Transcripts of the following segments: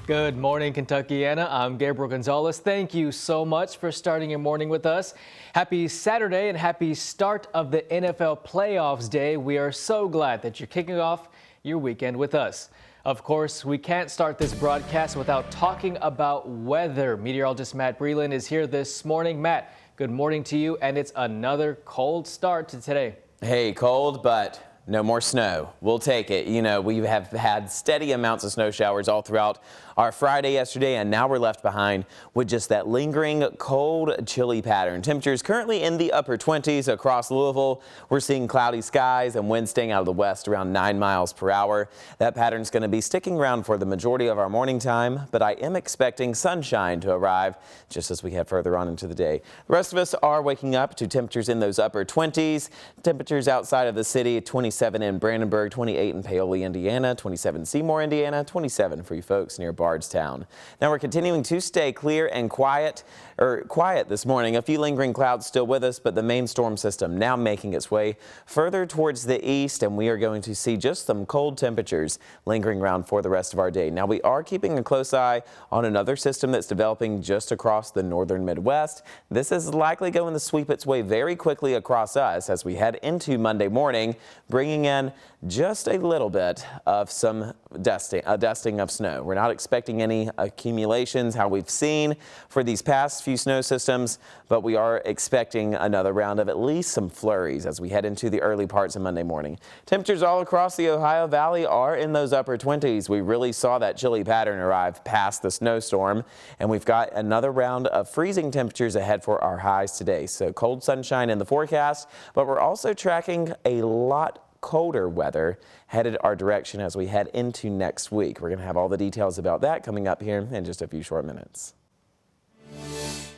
Good morning, Kentuckiana. I'm Gabriel Gonzalez. Thank you so much for starting your morning with us. Happy Saturday and happy start of the NFL playoffs day. We are so glad that you're kicking off your weekend with us. Of course, we can't start this broadcast without talking about weather. Meteorologist Matt Breland is here this morning. Matt, good morning to you, and it's another cold start to today. Hey, cold, but no more snow. We'll take it. You know, we have had steady amounts of snow showers all throughout our Friday yesterday, and now we're left behind with just that lingering cold, chilly pattern. Temperatures currently in the upper 20s across Louisville. We're seeing cloudy skies and winds staying out of the west around 9 miles per hour. That pattern's going to be sticking around for the majority of our morning time, but I am expecting sunshine to arrive just as we head further on into the day. The rest of us are waking up to temperatures in those upper 20s. Temperatures outside of the city, 27 in Brandenburg, 28 in Paoli, Indiana, 27 Seymour, Indiana, 27 for you folks near Bardstown. Now we're continuing to stay clear and quiet this morning. A few lingering clouds still with us, but the main storm system now making its way further towards the east, and we are going to see just some cold temperatures lingering around for the rest of our day. Now we are keeping a close eye on another system that's developing just across the northern Midwest. This is likely going to sweep its way very quickly across us as we head into Monday morning, bringing in just a little bit of some dusting of snow. We're not expecting any accumulations, how we've seen for these past few snow systems, but we are expecting another round of at least some flurries as we head into the early parts of Monday morning. Temperatures all across the Ohio Valley are in those upper 20s. We really saw that chilly pattern arrive past the snowstorm, and we've got another round of freezing temperatures ahead for our highs today. So cold sunshine in the forecast, but we're also tracking a lot colder weather headed our direction as we head into next week. We're going to have all the details about that coming up here in just a few short minutes.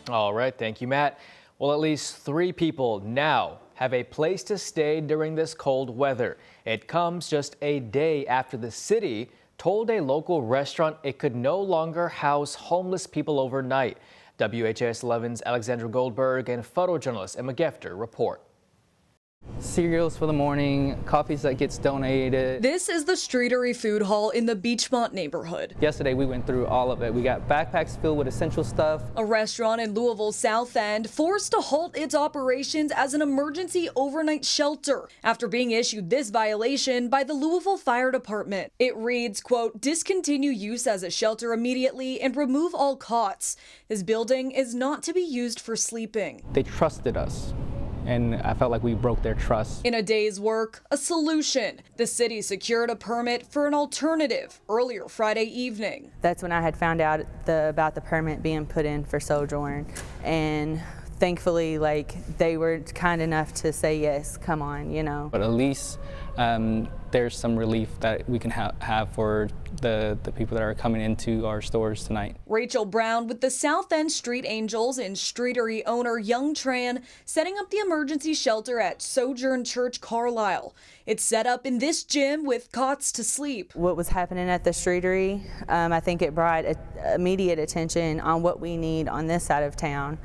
All right, thank you, Matt. Well, at least 3 people now have a place to stay during this cold weather. It comes just a day after the city told a local restaurant it could no longer house homeless people overnight. WHAS11's Alexandra Goldberg and photojournalist Emma Gefter report. Cereals for the morning, coffees that gets donated. This is the Streetery Food Hall in the Beachmont neighborhood. Yesterday we went through all of it. We got backpacks filled with essential stuff. A restaurant in Louisville's South End forced to halt its operations as an emergency overnight shelter after being issued this violation by the Louisville Fire Department. It reads, quote, discontinue use as a shelter immediately and remove all cots. This building is not to be used for sleeping. They trusted us, and I felt like we broke their trust. In a day's work, a solution. The city secured a permit for an alternative earlier Friday evening. That's when I had found out about the permit being put in for Sojourn, and thankfully, they were kind enough to say yes, come on, you know. But at least there's some relief that we can have for the people that are coming into our stores tonight. Rachel Brown with the South End Street Angels and Streetery owner Young Tran setting up the emergency shelter at Sojourn Church Carlisle. It's set up in this gym with cots to sleep. What was happening at the Streetery, I think it brought immediate attention on what we need on this side of town.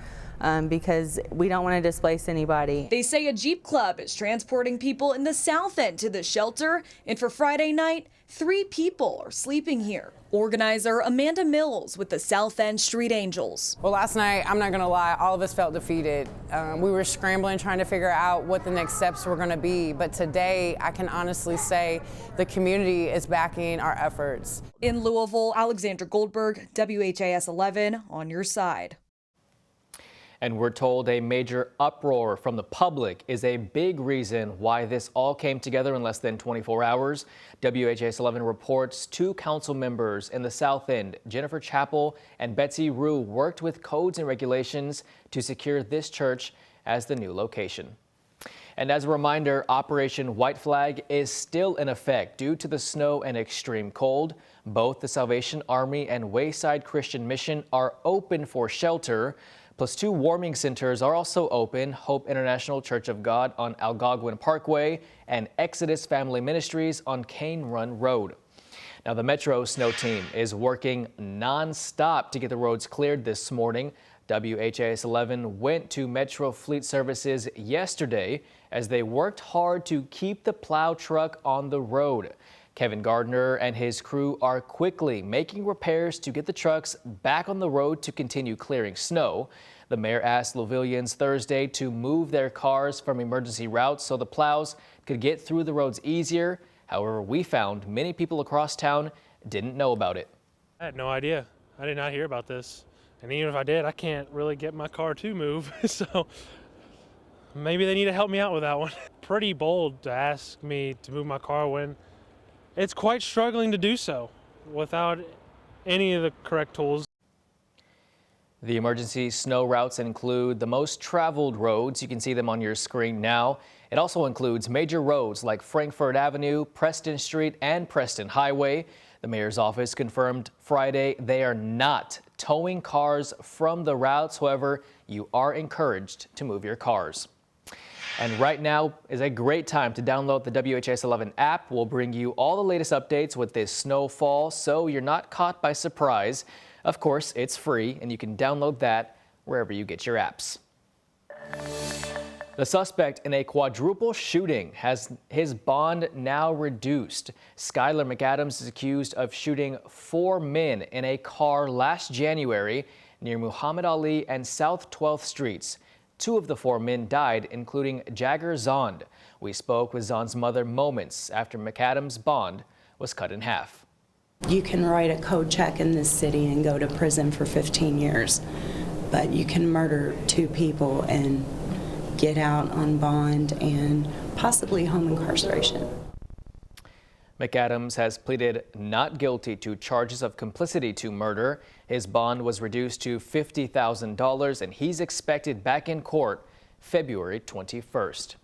Because we don't want to displace anybody. They say a Jeep club is transporting people in the South End to the shelter, and for Friday night, 3 people are sleeping here. Organizer Amanda Mills with the South End Street Angels. Well, last night, I'm not going to lie, all of us felt defeated. We were scrambling, trying to figure out what the next steps were going to be. But today, I can honestly say the community is backing our efforts. In Louisville, Alexandra Goldberg, WHAS 11 on your side. And we're told a major uproar from the public is a big reason why this all came together in less than 24 hours. WHAS 11 reports 2 council members in the South End, Jennifer Chappell and Betsy Rue, worked with codes and regulations to secure this church as the new location. And as a reminder, Operation White Flag is still in effect due to the snow and extreme cold. Both the Salvation Army and Wayside Christian Mission are open for shelter. Plus 2 warming centers are also open, Hope International Church of God on Algonquin Parkway and Exodus Family Ministries on Cane Run Road. Now, the Metro Snow Team is working non-stop to get the roads cleared this morning. WHAS 11 went to Metro Fleet Services yesterday as they worked hard to keep the plow truck on the road. Kevin Gardner and his crew are quickly making repairs to get the trucks back on the road to continue clearing snow. The mayor asked Louisvillians Thursday to move their cars from emergency routes so the plows could get through the roads easier. However, we found many people across town didn't know about it. I had no idea. I did not hear about this. And even if I did, I can't really get my car to move. So maybe they need to help me out with that one. Pretty bold to ask me to move my car when it's quite struggling to do so without any of the correct tools. The emergency snow routes include the most traveled roads. You can see them on your screen now. It also includes major roads like Frankfort Avenue, Preston Street, and Preston Highway. The mayor's office confirmed Friday they are not towing cars from the routes. However, you are encouraged to move your cars. And right now is a great time to download the WHAS11 app. We'll bring you all the latest updates with this snowfall so you're not caught by surprise. Of course, it's free and you can download that wherever you get your apps. The suspect in a quadruple shooting has his bond now reduced. Skylar McAdams is accused of shooting 4 men in a car last January near Muhammad Ali and South 12th Streets. 2 of the 4 men died, including Jagger Zond. We spoke with Zond's mother moments after McAdams' bond was cut in half. You can write a code check in this city and go to prison for 15 years, but you can murder 2 people and get out on bond and possibly home incarceration. McAdams has pleaded not guilty to charges of complicity to murder. His bond was reduced to $50,000 and he's expected back in court February 21st.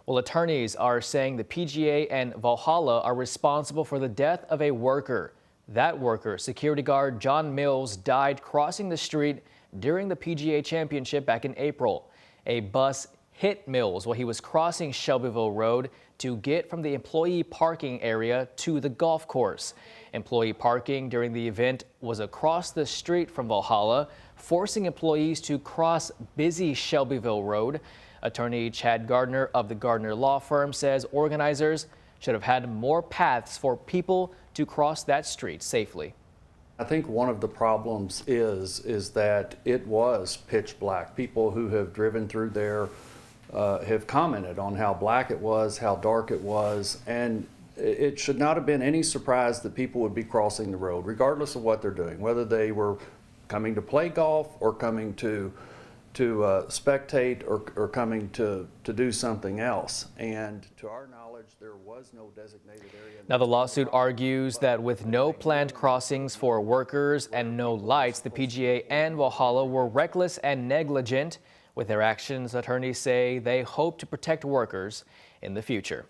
Well, attorneys are saying the PGA and Valhalla are responsible for the death of a worker. That worker, security guard John Mills, died crossing the street during the PGA Championship back in April. A bus hit Mills while he was crossing Shelbyville Road to get from the employee parking area to the golf course. Employee parking during the event was across the street from Valhalla, forcing employees to cross busy Shelbyville Road. Attorney Chad Gardner of the Gardner Law Firm says organizers should have had more paths for people to cross that street safely. I think one of the problems is that it was pitch black. People who have driven through there have commented on how black it was, how dark it was, and it should not have been any surprise that people would be crossing the road, regardless of what they're doing, whether they were coming to play golf or coming to spectate or coming to do something else. And to our knowledge, there was no designated area. Now, the lawsuit argues that with no planned crossings for workers and no lights, the PGA and Valhalla were reckless and negligent. With their actions, attorneys say they hope to protect workers in the future.